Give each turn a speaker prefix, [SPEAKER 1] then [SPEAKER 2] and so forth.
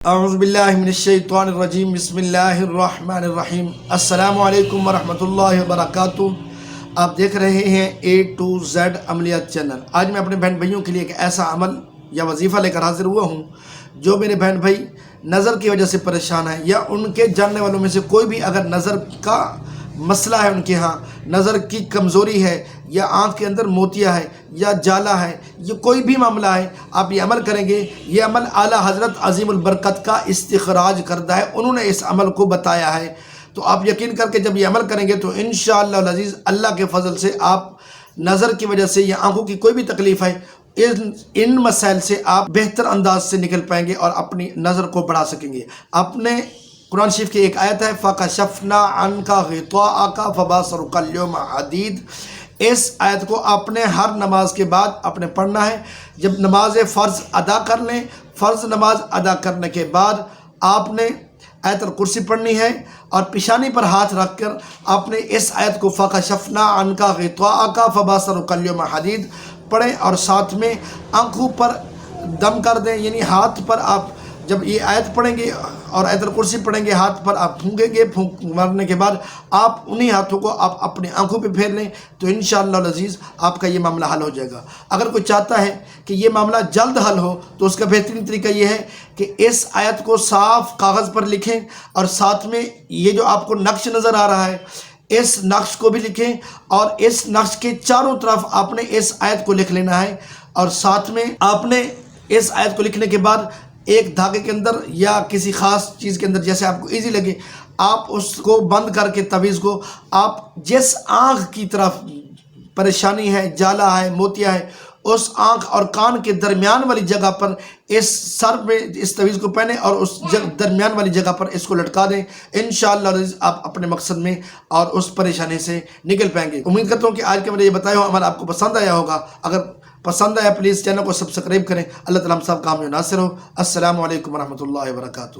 [SPEAKER 1] اعوذ باللہ من الشیطان الرجیم، بسم اللہ الرحمن الرحیم۔ السلام علیکم ورحمۃ اللہ وبرکاتہ۔ آپ دیکھ رہے ہیں A to Z عملیات چینل۔ آج میں اپنے بہن بھائیوں کے لیے ایک ایسا عمل یا وظیفہ لے کر حاضر ہوا ہوں جو میرے بہن بھائی نظر کی وجہ سے پریشان ہیں، یا ان کے جاننے والوں میں سے کوئی بھی اگر نظر کا مسئلہ ہے، ان کے ہاں نظر کی کمزوری ہے، یا آنکھ کے اندر موتیا ہے، یا جالا ہے، یہ کوئی بھی معاملہ ہے، آپ یہ عمل کریں گے۔ یہ عمل اعلیٰ حضرت عظیم البرکت کا استخراج کردہ ہے، انہوں نے اس عمل کو بتایا ہے۔ تو آپ یقین کر کے جب یہ عمل کریں گے تو انشاءاللہ العزیز اللہ کے فضل سے آپ نظر کی وجہ سے یا آنکھوں کی کوئی بھی تکلیف ہے، ان مسائل سے آپ بہتر انداز سے نکل پائیں گے اور اپنی نظر کو بڑھا سکیں گے۔ اپنے قرآن شریف کی ایک آیت ہے فَكَشَفْنَا عَنْكَ غِطَاءَكَ فَبَصَرُكَ الْيَوْمَ حَدِيدٌ۔ اس آیت کو آپ نے ہر نماز کے بعد آپ نے پڑھنا ہے۔ جب نماز فرض ادا کر لیں، فرض نماز ادا کرنے کے بعد آپ نے آیت الکرسی پڑھنی ہے، اور پیشانی پر ہاتھ رکھ کر آپ نے اس آیت کو فَكَشَفْنَا عَنْكَ غِطَاءَكَ فَبَصَرُكَ الْيَوْمَ حَدِيدٌ پڑھیں، اور ساتھ میں آنکھوں پر دم کر دیں، یعنی ہاتھ پر آپ جب یہ آیت پڑھیں گے اور آیت الکرسی پڑھیں گے، ہاتھ پر آپ پھونکیں گے، پھونک مارنے کے بعد آپ انہی ہاتھوں کو آپ اپنی آنکھوں پہ پھیر لیں، تو انشاءاللہ العزیز آپ کا یہ معاملہ حل ہو جائے گا۔ اگر کوئی چاہتا ہے کہ یہ معاملہ جلد حل ہو تو اس کا بہترین طریقہ یہ ہے کہ اس آیت کو صاف کاغذ پر لکھیں، اور ساتھ میں یہ جو آپ کو نقش نظر آ رہا ہے اس نقش کو بھی لکھیں، اور اس نقش کے چاروں طرف آپ نے اس آیت کو لکھ لینا ہے، اور ساتھ میں آپ نے اس آیت کو لکھنے کے بعد ایک دھاگے کے اندر یا کسی خاص چیز کے اندر جیسے آپ کو ایزی لگے، آپ اس کو بند کر کے تعویذ کو آپ جس آنکھ کی طرف پریشانی ہے، جالا ہے، موتیا ہے، اس آنکھ اور کان کے درمیان والی جگہ پر اس سر میں اس تعویذ کو پہنیں، اور اس درمیان والی جگہ پر اس کو لٹکا دیں۔ انشاءاللہ آپ اپنے مقصد میں اور اس پریشانی سے نکل پائیں گے۔ امید کرتا ہوں کہ آج کے میرے یہ بتایا ہوا عمل آپ کو پسند آیا ہوگا۔ اگر پسند آیا پلیز چینل کو سبسکرائب کریں۔ اللہ تعالیٰ ہم سب کام میں ناصر ہو۔ السلام علیکم ورحمۃ اللہ وبرکاتہ۔